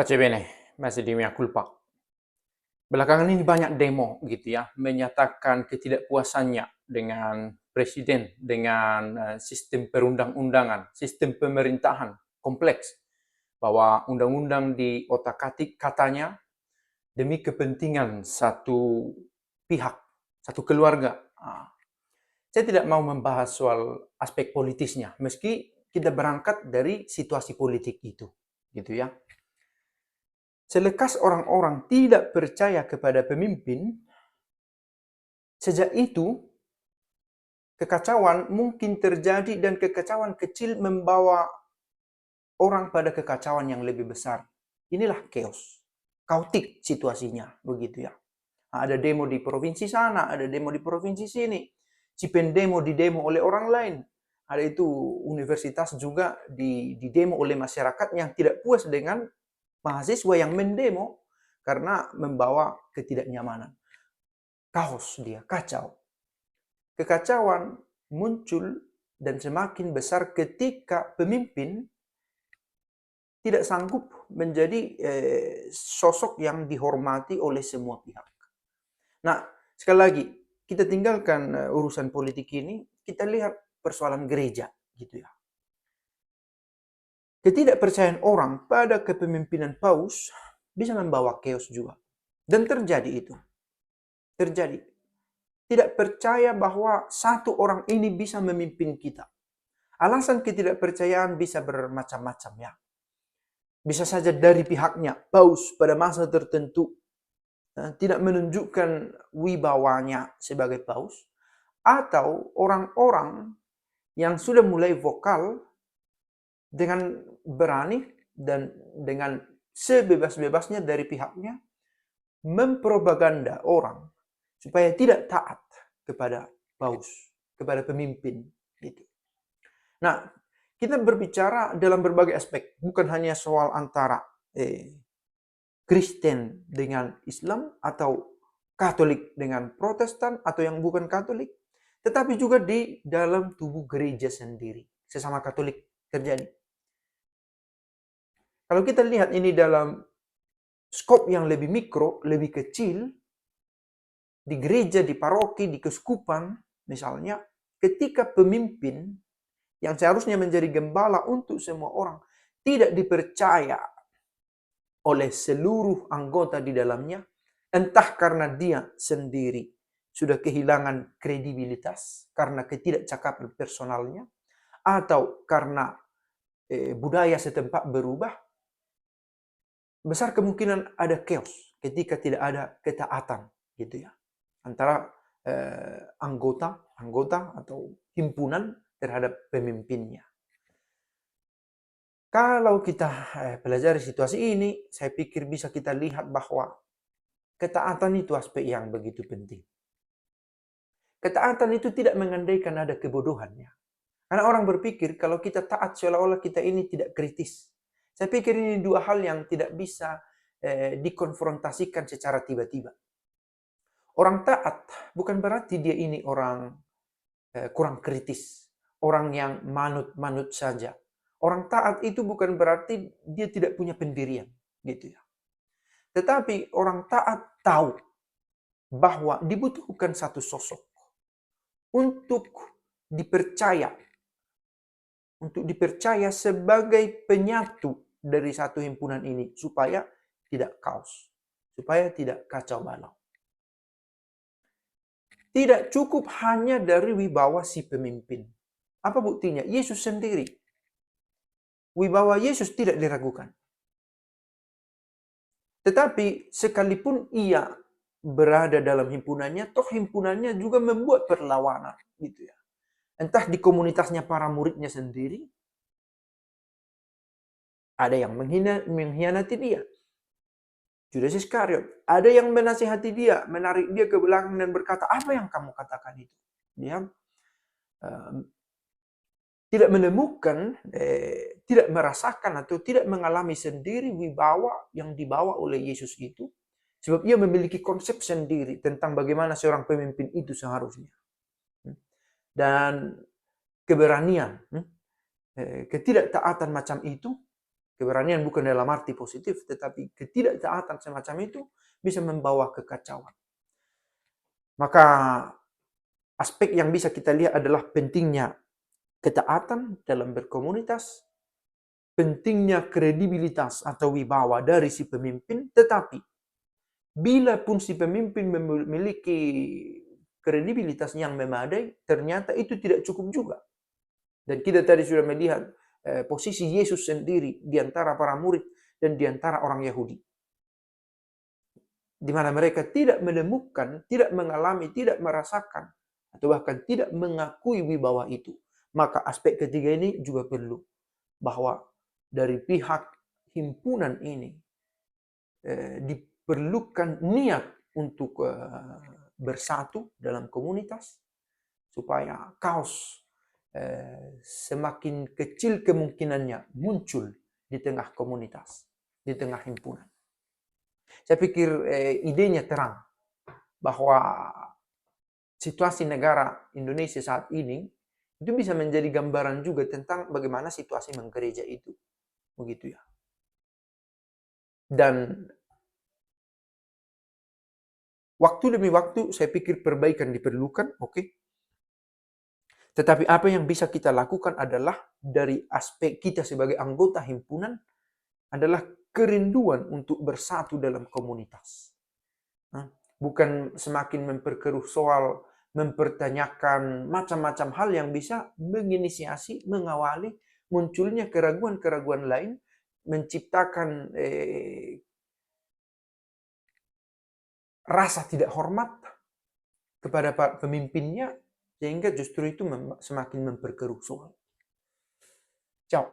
Pace bene, masih di mea culpa. Belakangan ini banyak demo gitu ya, menyatakan ketidakpuasannya dengan presiden, dengan sistem perundang-undangan, sistem pemerintahan kompleks, bahwa undang-undang di otak-atik katanya demi kepentingan satu pihak, satu keluarga. Saya tidak mau membahas soal aspek politisnya, meski kita berangkat dari situasi politik itu, gitu ya. Selekas orang-orang tidak percaya kepada pemimpin, sejak itu kekacauan mungkin terjadi dan kekacauan kecil membawa orang pada kekacauan yang lebih besar. Inilah chaos, kaotik situasinya, begitu ya. Ada demo di provinsi sana, ada demo di provinsi sini. Si pendemo didemo oleh orang lain. Ada itu universitas juga didemo oleh masyarakat yang tidak puas dengan mahasiswa yang mendemo karena membawa ketidaknyamanan. Kaos dia, kacau. Kekacauan muncul dan semakin besar ketika pemimpin tidak sanggup menjadi sosok yang dihormati oleh semua pihak. Nah, sekali lagi, kita tinggalkan urusan politik ini, kita lihat persoalan gereja, gitu ya. Ketidakpercayaan orang pada kepemimpinan paus bisa membawa chaos juga. Dan terjadi itu. Terjadi. Tidak percaya bahwa satu orang ini bisa memimpin kita. Alasan ketidakpercayaan bisa bermacam-macam ya. Bisa saja dari pihaknya, paus pada masa tertentu tidak menunjukkan wibawanya sebagai paus, atau orang-orang yang sudah mulai vokal dengan berani dan dengan sebebas-bebasnya dari pihaknya mempropaganda orang supaya tidak taat kepada paus, kepada pemimpin gitu. Nah, kita berbicara dalam berbagai aspek, bukan hanya soal antara Kristen dengan Islam atau Katolik dengan Protestan atau yang bukan Katolik, tetapi juga di dalam tubuh gereja sendiri, sesama Katolik terjadi. Kalau kita lihat ini dalam skop yang lebih mikro, lebih kecil, di gereja, di paroki, di keuskupan, misalnya, ketika pemimpin yang seharusnya menjadi gembala untuk semua orang tidak dipercaya oleh seluruh anggota di dalamnya, entah karena dia sendiri sudah kehilangan kredibilitas karena ketidakcakapan personalnya, atau karena budaya setempat berubah, besar kemungkinan ada chaos ketika tidak ada ketaatan gitu ya antara anggota atau himpunan terhadap pemimpinnya. Kalau kita pelajari situasi ini, saya pikir bisa kita lihat bahwa ketaatan itu aspek yang begitu penting. Ketaatan itu tidak mengandaikan ada kebodohannya. Karena orang berpikir kalau kita taat seolah-olah kita ini tidak kritis. Saya pikir ini dua hal yang tidak bisa dikonfrontasikan secara tiba-tiba. Orang taat bukan berarti dia ini orang kurang kritis, orang yang manut-manut saja. Orang taat itu bukan berarti dia tidak punya pendirian, gitu ya. Tetapi orang taat tahu bahwa dibutuhkan satu sosok untuk dipercaya sebagai penyatu dari satu himpunan ini supaya tidak kaos, supaya tidak kacau balau. Tidak cukup hanya dari wibawa si pemimpin. Apa buktinya? Yesus sendiri. Wibawa Yesus tidak diragukan. Tetapi sekalipun ia berada dalam himpunannya, toh himpunannya juga membuat perlawanan, gitu ya. Entah di komunitasnya para muridnya sendiri, ada yang mengkhianati dia. Judas Iskariot, ada yang menasihati dia, menarik dia ke belakang dan berkata, apa yang kamu katakan itu? Dia tidak menemukan, tidak merasakan atau tidak mengalami sendiri wibawa yang dibawa oleh Yesus itu. Sebab ia memiliki konsep sendiri tentang bagaimana seorang pemimpin itu seharusnya. Dan keberanian, ketidaktaatan macam itu Keberanian bukan dalam arti positif, tetapi ketidaktaatan semacam itu bisa membawa kekacauan. Maka aspek yang bisa kita lihat adalah pentingnya ketaatan dalam berkomunitas, pentingnya kredibilitas atau wibawa dari si pemimpin, tetapi bila pun si pemimpin memiliki kredibilitas yang memadai, ternyata itu tidak cukup juga. Dan kita tadi sudah melihat posisi Yesus sendiri di antara para murid dan di antara orang Yahudi. Di mana mereka tidak menemukan, tidak mengalami, tidak merasakan, atau bahkan tidak mengakui wibawa itu. Maka aspek ketiga ini juga perlu. Bahwa dari pihak himpunan ini diperlukan niat untuk bersatu dalam komunitas, supaya kaos semakin kecil kemungkinannya muncul di tengah komunitas, di tengah himpunan. Saya pikir idenya terang bahwa situasi negara Indonesia saat ini itu bisa menjadi gambaran juga tentang bagaimana situasi menggereja itu. Begitu ya. Dan waktu demi waktu saya pikir perbaikan diperlukan, oke. Tetapi apa yang bisa kita lakukan adalah dari aspek kita sebagai anggota himpunan adalah kerinduan untuk bersatu dalam komunitas. Bukan semakin memperkeruh soal, mempertanyakan macam-macam hal yang bisa menginisiasi, mengawali munculnya keraguan-keraguan lain, menciptakan rasa tidak hormat kepada pemimpinnya, sehingga justru itu semakin memperkeruh soal.